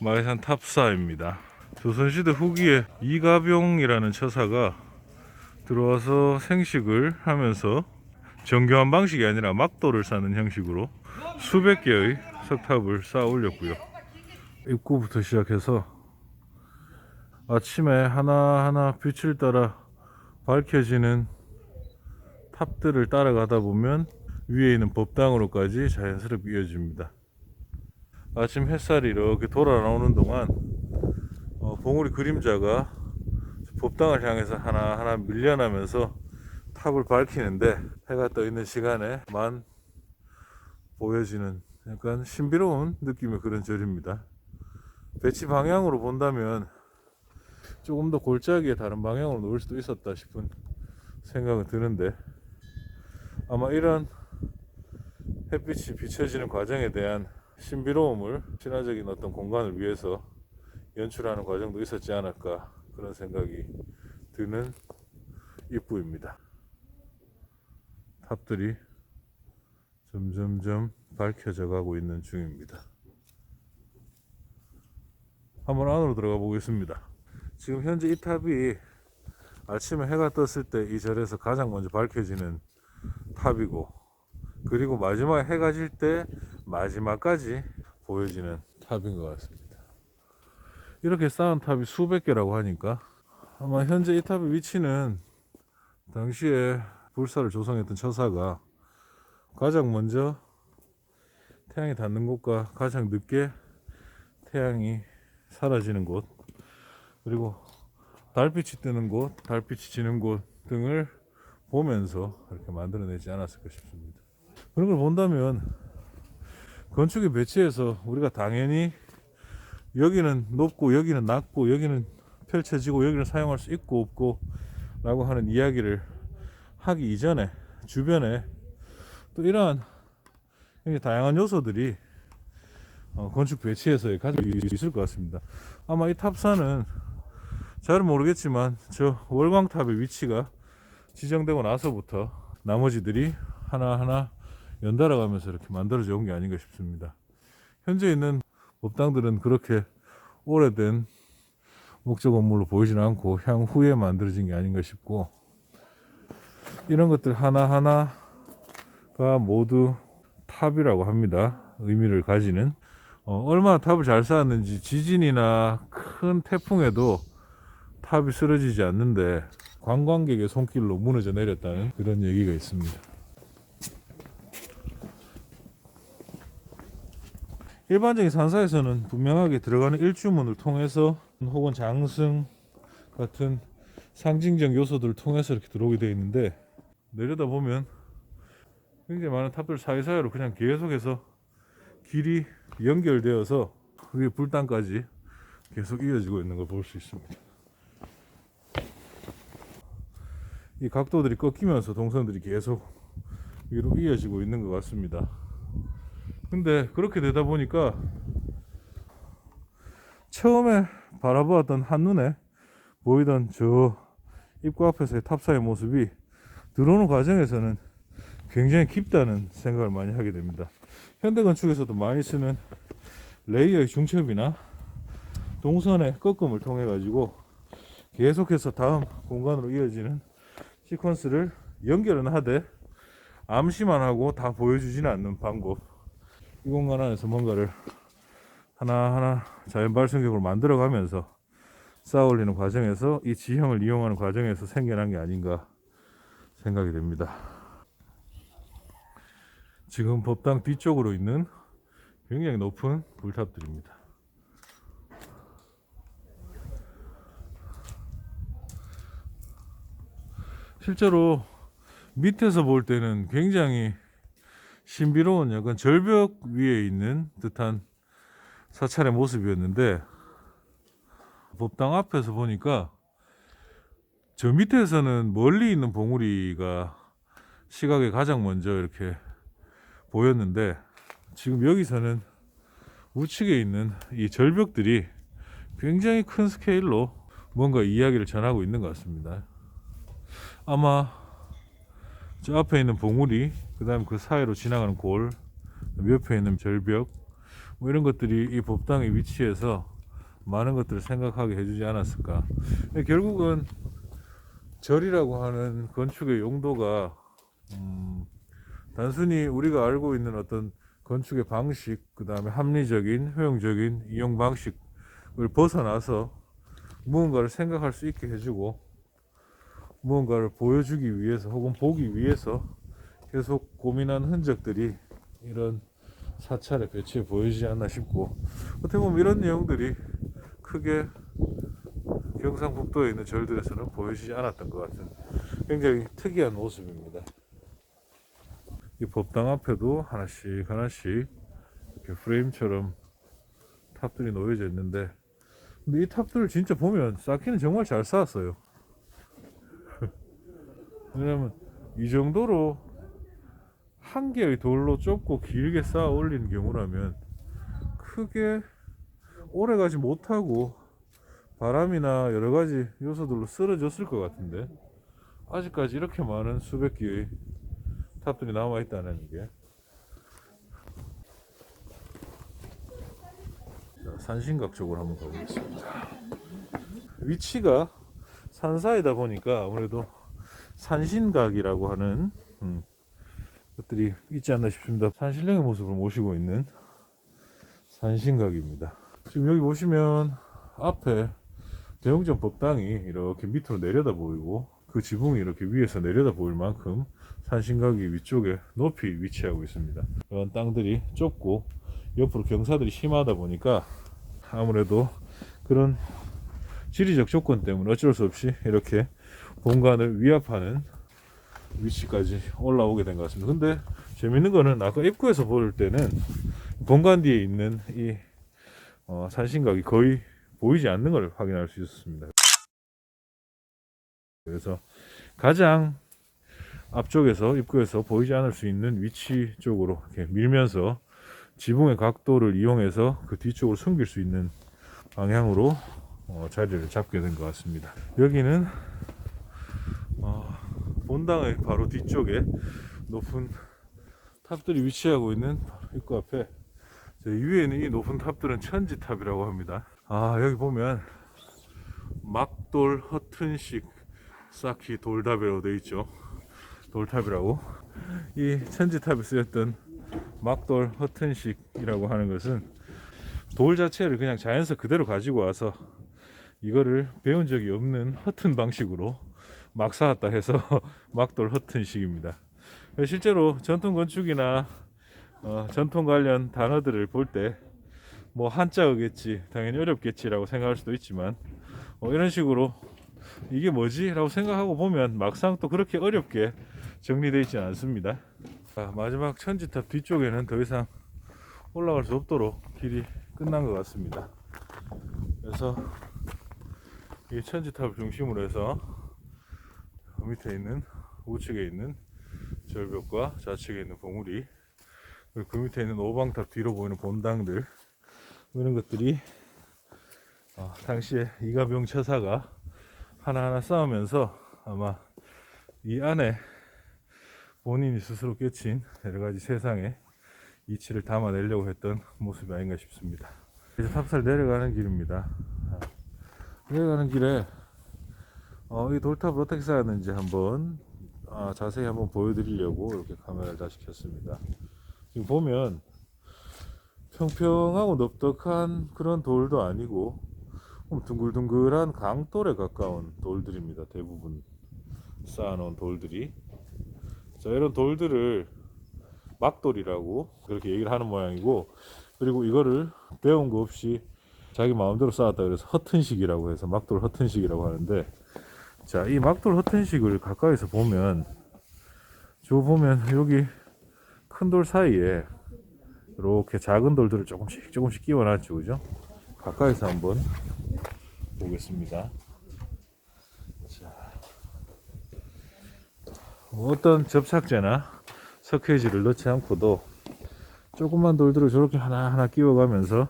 마이산 탑사입니다. 조선시대 후기에 이가병이라는 처사가 들어와서 생식을 하면서 정교한 방식이 아니라 막도를 쌓는 형식으로 수백 개의 석탑을 쌓아 올렸고요. 입구부터 시작해서 아침에 하나하나 빛을 따라 밝혀지는 탑들을 따라가다 보면 위에 있는 법당으로까지 자연스럽게 이어집니다. 아침 햇살이 이렇게 돌아 나오는 동안 봉우리 그림자가 법당을 향해서 하나하나 밀려나면서 탑을 밝히는데, 해가 떠 있는 시간에만 보여지는 약간 신비로운 느낌의 그런 절입니다. 배치 방향으로 본다면 조금 더 골짜기에 다른 방향으로 놓을 수도 있었다 싶은 생각은 드는데, 아마 이런 햇빛이 비춰지는 과정에 대한 신비로움을 신화적인 어떤 공간을 위해서 연출하는 과정도 있었지 않을까, 그런 생각이 드는 입구입니다. 탑들이 점점점 밝혀져 가고 있는 중입니다. 한번 안으로 들어가 보겠습니다. 지금 현재 이 탑이 아침에 해가 떴을 때 이 절에서 가장 먼저 밝혀지는 탑이고, 그리고 마지막에 해가 질 때 마지막까지 보여지는 탑인 것 같습니다. 이렇게 쌓은 탑이 수백 개라고 하니까 아마 현재 이 탑의 위치는 당시에 불사를 조성했던 처사가 가장 먼저 태양이 닿는 곳과 가장 늦게 태양이 사라지는 곳, 그리고 달빛이 뜨는 곳, 달빛이 지는 곳 등을 보면서 이렇게 만들어내지 않았을까 싶습니다. 그런 걸 본다면 건축의 배치에서 우리가 당연히 여기는 높고 여기는 낮고 여기는 펼쳐지고 여기는 사용할 수 있고 없고 라고 하는 이야기를 하기 이전에 주변에 또 이러한 굉장히 다양한 요소들이 건축 배치에서 가지고 있을 것 같습니다. 아마 이 탑사는 잘 모르겠지만 저 월광탑의 위치가 지정되고 나서부터 나머지들이 하나하나 연달아 가면서 이렇게 만들어져 온 게 아닌가 싶습니다. 현재 있는 법당들은 그렇게 오래된 목적 건물로 보이지는 않고 향후에 만들어진 게 아닌가 싶고, 이런 것들 하나하나가 모두 탑이라고 합니다. 의미를 가지는. 얼마나 탑을 잘 쌓았는지 지진이나 큰 태풍에도 탑이 쓰러지지 않는데 관광객의 손길로 무너져 내렸다는 그런 얘기가 있습니다. 일반적인 산사에서는 분명하게 들어가는 일주문을 통해서 혹은 장승 같은 상징적 요소들을 통해서 이렇게 들어오게 되어 있는데, 내려다 보면 굉장히 많은 탑들 사이사이로 그냥 계속해서 길이 연결되어서 그게 불당까지 계속 이어지고 있는 걸 볼 수 있습니다. 이 각도들이 꺾이면서 동선들이 계속 위로 이어지고 있는 것 같습니다. 근데 그렇게 되다 보니까 처음에 바라보았던 한눈에 보이던 저 입구 앞에서의 탑사의 모습이 들어오는 과정에서는 굉장히 깊다는 생각을 많이 하게 됩니다. 현대건축에서도 많이 쓰는 레이어의 중첩이나 동선의 꺾음을 통해 가지고 계속해서 다음 공간으로 이어지는 시퀀스를 연결은 하되 암시만 하고 다 보여주지는 않는 방법, 이 공간 안에서 뭔가를 하나하나 자연 발생적으로 만들어가면서 쌓아 올리는 과정에서 이 지형을 이용하는 과정에서 생겨난 게 아닌가 생각이 됩니다. 지금 법당 뒤쪽으로 있는 굉장히 높은 불탑들입니다. 실제로 밑에서 볼 때는 굉장히 신비로운 약간 절벽 위에 있는 듯한 사찰의 모습이었는데, 법당 앞에서 보니까 저 밑에서는 멀리 있는 봉우리가 시각에 가장 먼저 이렇게 보였는데, 지금 여기서는 우측에 있는 이 절벽들이 굉장히 큰 스케일로 뭔가 이야기를 전하고 있는 것 같습니다. 아마 저 앞에 있는 봉우리, 그 다음에 그 사이로 지나가는 골, 옆에 있는 절벽, 뭐 이런 것들이 이 법당의 위치에서 많은 것들을 생각하게 해주지 않았을까. 결국은 절이라고 하는 건축의 용도가 단순히 우리가 알고 있는 어떤 건축의 방식, 그 다음에 합리적인 효용적인 이용 방식을 벗어나서 무언가를 생각할 수 있게 해주고 무언가를 보여주기 위해서 혹은 보기 위해서 계속 고민한 흔적들이 이런 사찰의 배치에 보이지 않나 싶고, 어떻게 보면 이런 내용들이 크게 경상북도에 있는 절들에서는 보여지지 않았던 것 같은 굉장히 특이한 모습입니다. 이 법당 앞에도 하나씩 하나씩 이렇게 프레임처럼 탑들이 놓여져 있는데, 근데 이 탑들을 진짜 보면 쌓기는 정말 잘 쌓았어요. 왜냐면 이 정도로 한 개의 돌로 좁고 길게 쌓아 올린 경우라면 크게 오래가지 못하고 바람이나 여러 가지 요소들로 쓰러졌을 것 같은데, 아직까지 이렇게 많은 수백 개의 탑들이 남아 있다는 게. 자, 산신각 쪽으로 한번 가보겠습니다. 위치가 산사이다 보니까 아무래도 산신각이라고 하는 것들이 있지 않나 싶습니다. 산신령의 모습을 모시고 있는 산신각입니다. 지금 여기 보시면 앞에 대웅전 법당이 이렇게 밑으로 내려다 보이고 그 지붕이 이렇게 위에서 내려다 보일 만큼 산신각이 위쪽에 높이 위치하고 있습니다. 이런 땅들이 좁고 옆으로 경사들이 심하다 보니까 아무래도 그런 지리적 조건 때문에 어쩔 수 없이 이렇게 본관을 위압하는 위치까지 올라오게 된 것 같습니다. 근데 재밌는 거는 아까 입구에서 볼 때는 본관 뒤에 있는 이 산신각이 거의 보이지 않는 걸 확인할 수 있었습니다. 그래서 가장 앞쪽에서 입구에서 보이지 않을 수 있는 위치 쪽으로 이렇게 밀면서 지붕의 각도를 이용해서 그 뒤쪽으로 숨길 수 있는 방향으로 자리를 잡게 된 것 같습니다. 여기는 본당의 바로 뒤쪽에 높은 탑들이 위치하고 있는 입구 앞에 위에 있는 이 높은 탑들은 천지탑이라고 합니다. 여기 보면 막돌 허튼식 쌓기 돌탑이라고 되어 있죠. 돌탑이라고. 이 천지탑에 쓰였던 막돌 허튼식이라고 하는 것은 돌 자체를 그냥 자연석 그대로 가지고 와서 이거를 배운 적이 없는 허튼 방식으로 막 쌓았다 해서 막돌 허튼식입니다. 실제로 전통 건축이나 전통 관련 단어들을 볼 때 뭐 한자어겠지, 당연히 어렵겠지라고 생각할 수도 있지만 이런 식으로 이게 뭐지? 라고 생각하고 보면 막상 또 그렇게 어렵게 정리되어 있지 않습니다. 마지막 천지탑 뒤쪽에는 더 이상 올라갈 수 없도록 길이 끝난 것 같습니다. 그래서 이 천지탑을 중심으로 해서 그 밑에 있는 우측에 있는 절벽과 좌측에 있는 봉우리, 그리고 그 밑에 있는 오방탑 뒤로 보이는 본당들, 이런 것들이 당시에 이가병 처사가 하나하나 쌓으면서 아마 이 안에 본인이 스스로 꿰친 여러가지 세상의 이치를 담아내려고 했던 모습이 아닌가 싶습니다. 이제 탑살 내려가는 길입니다. 내려가는 길에 이 돌탑을 어떻게 쌓았는지 한번 자세히 한번 보여드리려고 이렇게 카메라를 다시 켰습니다. 지금 보면 평평하고 넓적한 그런 돌도 아니고 둥글둥글한 강돌에 가까운 돌들입니다. 대부분 쌓아놓은 돌들이. 자, 이런 돌들을 막돌이라고 그렇게 얘기를 하는 모양이고, 그리고 이거를 배운 거 없이 자기 마음대로 쌓았다 그래서 허튼식이라고 해서 막돌 허튼식이라고 하는데, 자, 이 막돌 허튼식을 가까이서 보면 여기 큰 돌 사이에 이렇게 작은 돌들을 조금씩 끼워 놨죠. 그죠? 가까이서 한번 보겠습니다. 자, 어떤 접착제나 석회지를 넣지 않고도 조그만 돌들을 저렇게 하나하나 끼워가면서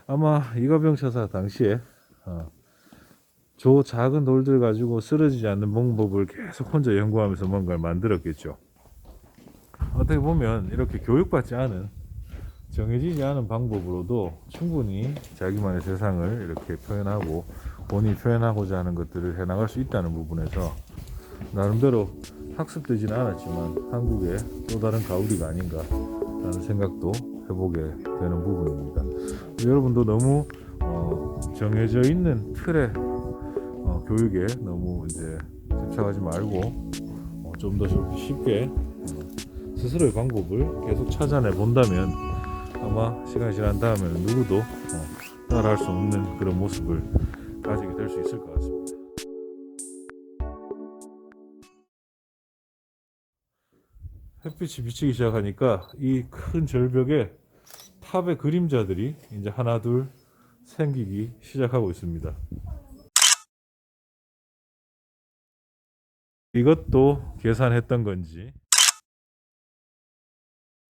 아마 이가병 처사 당시에 저 작은 돌들 가지고 쓰러지지 않는 방법을 계속 혼자 연구하면서 뭔가를 만들었겠죠. 어떻게 보면 이렇게 교육받지 않은 정해지지 않은 방법으로도 충분히 자기만의 세상을 이렇게 표현하고 본인이 표현하고자 하는 것들을 해나갈 수 있다는 부분에서 나름대로 학습되지는 않았지만 한국의 또 다른 가우디가 아닌가 라는 생각도 해보게 되는 부분입니다. 여러분도 너무 정해져 있는 틀의 교육에 너무 이제 집착하지 말고 좀 더 쉽게 스스로의 방법을 계속 찾아내 본다면 아마 시간이 지난 다음에는 누구도 따라할 수 없는 그런 모습을 가지게 될 수 있을 것 같습니다. 햇빛이 비치기 시작하니까 이 큰 절벽에 탑의 그림자들이 이제 하나 둘 생기기 시작하고 있습니다. 이것도 계산했던 건지